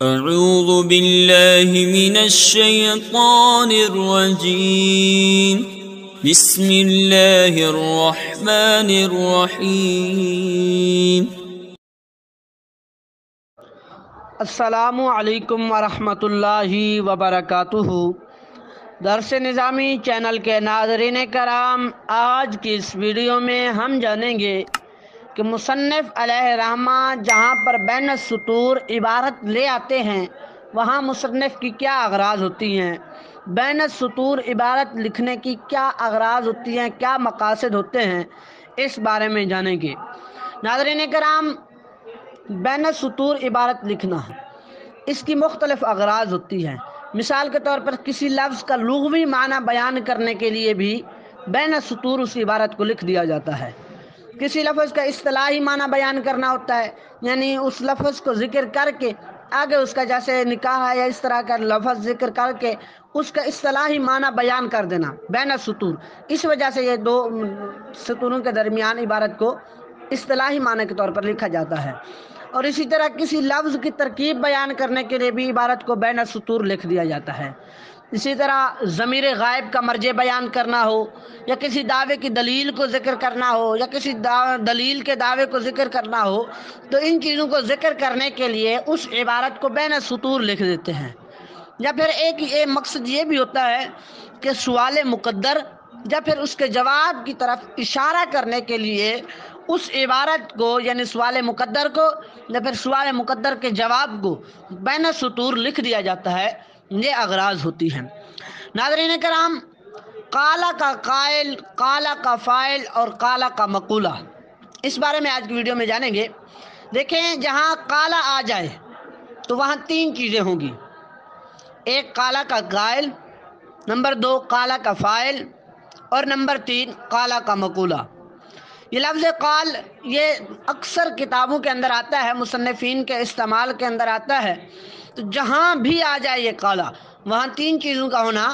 اعوذ باللہ من الشیطان الرجیم بسم اللہ الرحمن الرحیم السلام علیکم ورحمۃ اللہ وبرکاتہ۔ درس نظامی چینل کے ناظرین کرام، آج کی اس ویڈیو میں ہم جانیں گے کہ مصنف علیہ رحمہ جہاں پر بین السطور عبارت لے آتے ہیں وہاں مصنف کی کیا اغراض ہوتی ہیں، بین السطور عبارت لکھنے کی کیا اغراض ہوتی ہیں، کیا مقاصد ہوتے ہیں، اس بارے میں جانیں گے۔ ناظرین کرام، بین السطور عبارت لکھنا اس کی مختلف اغراض ہوتی ہیں۔ مثال کے طور پر کسی لفظ کا لغوی معنی بیان کرنے کے لیے بھی بین السطور اس عبارت کو لکھ دیا جاتا ہے۔ کسی لفظ کا اصطلاحی معنی بیان کرنا ہوتا ہے، یعنی اس لفظ کو ذکر کر کے آگے اس کا جیسے نکاح ہے یا اس طرح کا لفظ ذکر کر کے اس کا اصطلاحی معنی بیان کر دینا بین السطور۔ اس وجہ سے یہ دو سطوروں کے درمیان عبارت کو اصطلاحی معنی کے طور پر لکھا جاتا ہے۔ اور اسی طرح کسی لفظ کی ترکیب بیان کرنے کے لیے بھی عبارت کو بین السطور لکھ دیا جاتا ہے۔ اسی طرح ضمیر غائب کا مرجع بیان کرنا ہو، یا کسی دعوے کی دلیل کو ذکر کرنا ہو، یا کسی دلیل کے دعوے کو ذکر کرنا ہو، تو ان چیزوں کو ذکر کرنے کے لیے اس عبارت کو بین السطور لکھ دیتے ہیں۔ یا پھر ایک مقصد یہ بھی ہوتا ہے کہ سوال مقدر یا پھر اس کے جواب کی طرف اشارہ کرنے کے لیے اس عبارت کو، یعنی سوال مقدر کو یا پھر سوال مقدر کے جواب کو بین السطور لکھ دیا جاتا ہے۔ یہ اغراض ہوتی ہیں۔ ناظرین کرام، قالا کا قائل، قالا کا فاعل اور قالا کا مقولہ، اس بارے میں آج کی ویڈیو میں جانیں گے۔ دیکھیں، جہاں قالا آ جائے تو وہاں تین چیزیں ہوں گی: ایک قالا کا قائل، نمبر دو قالا کا فاعل، اور نمبر تین قالا کا مقولہ۔ یہ لفظ قال یہ اکثر کتابوں کے اندر آتا ہے، مصنفین کے استعمال کے اندر آتا ہے۔ تو جہاں بھی آ جائے یہ قالا، وہاں تین چیزوں کا ہونا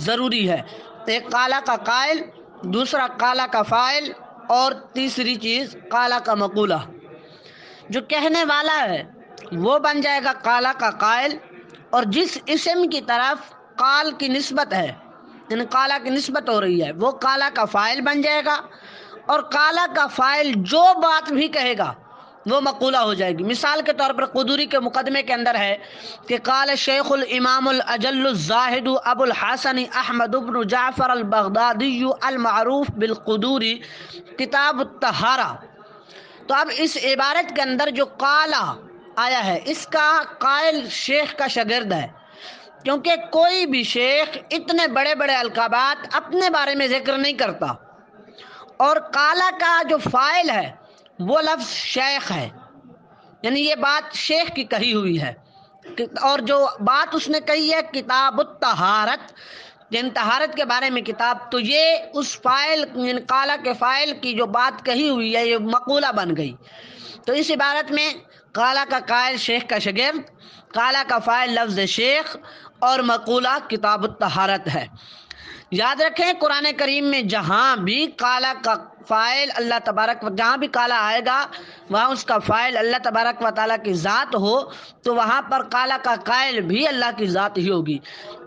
ضروری ہے: ایک قالا کا قائل، دوسرا قالا کا فاعل، اور تیسری چیز قالا کا مقولہ۔ جو کہنے والا ہے وہ بن جائے گا قالا کا قائل، اور جس اسم کی طرف قال کی نسبت ہے، یعنی قالا کی نسبت ہو رہی ہے، وہ قالا کا فاعل بن جائے گا، اور قالا کا فاعل جو بات بھی کہے گا وہ مقولہ ہو جائے گی۔ مثال کے طور پر قدوری کے مقدمے کے اندر ہے کہ قال شیخ الامام الاجل الزاہد ابو الحسن احمد بن جعفر البغدادی المعروف بالقدوری کتاب الطہارہ۔ تو اب اس عبارت کے اندر جو قالا آیا ہے، اس کا قائل شیخ کا شاگرد ہے، کیونکہ کوئی بھی شیخ اتنے بڑے بڑے القابات اپنے بارے میں ذکر نہیں کرتا، اور قالا کا جو فاعل ہے وہ لفظ شیخ ہے، یعنی یہ بات شیخ کی کہی ہوئی ہے، اور جو بات اس نے کہی ہے کتاب الطہارت، یعنی طہارت کے بارے میں کتاب، تو یہ اس فاعل یعنی قالا کے فاعل کی جو بات کہی ہوئی ہے یہ مقولہ بن گئی۔ تو اس عبارت میں قالا کا قائل شیخ کا شاگرد، قالا کا فاعل لفظ شیخ، اور مقولہ کتاب الطہارت ہے۔ یاد رکھیں، قرآن کریم میں جہاں بھی قالا کا فاعل اللہ تبارک جہاں بھی قالا آئے گا وہاں اس کا فاعل اللہ تبارک و تعالیٰ کی ذات ہو، تو وہاں پر قالا کا قائل بھی اللہ کی ذات ہی ہوگی۔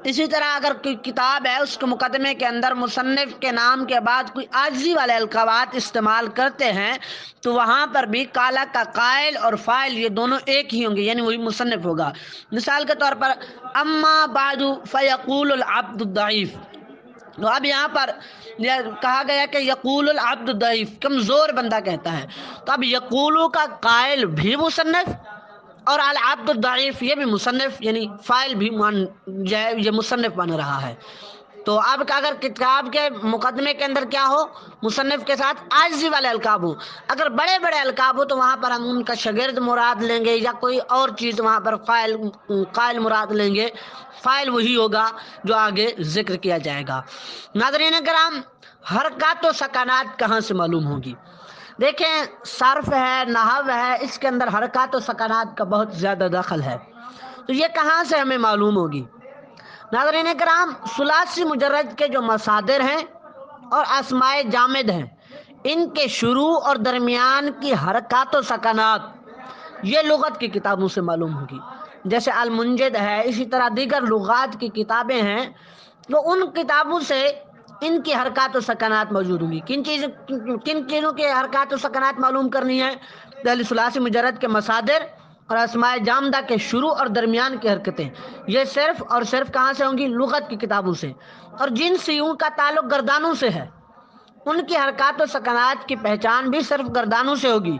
اسی طرح اگر کوئی کتاب ہے، اس کے مقدمے کے اندر مصنف کے نام کے بعد کوئی عاجزی والے القابات استعمال کرتے ہیں تو وہاں پر بھی قالا کا قائل اور فاعل یہ دونوں ایک ہی ہوں گے، یعنی وہی مصنف ہوگا۔ مثال کے طور پر اما بعد فیقول العبد الضعیف، تو اب یہاں پر کہا گیا کہ یقول العبد الضعیف، کمزور بندہ کہتا ہے، تو اب یقولو کا قائل بھی مصنف اور العبد الضعیف یہ بھی مصنف، یعنی فاعل بھی یہ مصنف بن رہا ہے۔ تو اب اگر کتاب کے مقدمے کے اندر کیا ہو، مصنف کے ساتھ عاجزی والے القاب ہوں، اگر بڑے بڑے القاب ہو تو وہاں پر ہم ان کا شاگرد مراد لیں گے، یا کوئی اور چیز وہاں پر قائل مراد لیں گے، فاعل وہی ہوگا جو آگے ذکر کیا جائے گا۔ ناظرین کرام، حرکات و سکانات کہاں سے معلوم ہوگی؟ دیکھیں، صرف ہے، نحو ہے، اس کے اندر حرکات و سکانات کا بہت زیادہ دخل ہے، تو یہ کہاں سے ہمیں معلوم ہوگی؟ ناظرین کرام، ثلاثی مجرد کے جو مصادر ہیں اور اسماء جامد ہیں، ان کے شروع اور درمیان کی حرکات و سکانات یہ لغت کی کتابوں سے معلوم ہوگی۔ جیسے المنجد ہے، اسی طرح دیگر لغات کی کتابیں ہیں، تو ان کتابوں سے ان کی حرکات و سکنات موجود ہوں گی۔ کن چیزوں کے حرکات و سکنات معلوم کرنی ہے؟ پہلی ثلاثی مجرد کے مصادر اور اسماء جامدہ کے شروع اور درمیان کی حرکتیں، یہ صرف اور صرف کہاں سے ہوں گی؟ لغت کی کتابوں سے۔ اور جن سیوں کا تعلق گردانوں سے ہے ان کی حرکات و سکنات کی پہچان بھی صرف گردانوں سے ہوگی۔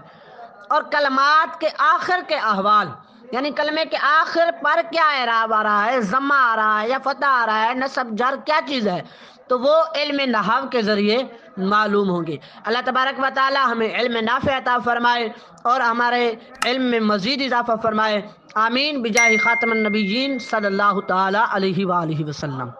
اور کلمات کے آخر کے احوال، یعنی کلمے کے آخر پر کیا اعراب آ رہا ہے، ضمہ آ رہا ہے یا فتح آ رہا ہے، نصب جر کیا چیز ہے، تو وہ علم نحو کے ذریعے معلوم ہوں گے۔ اللہ تبارک و تعالی ہمیں علم نافع عطا فرمائے اور ہمارے علم میں مزید اضافہ فرمائے، آمین بجاہ خاتم النبیین صلی اللہ تعالی علیہ وآلہ وسلم۔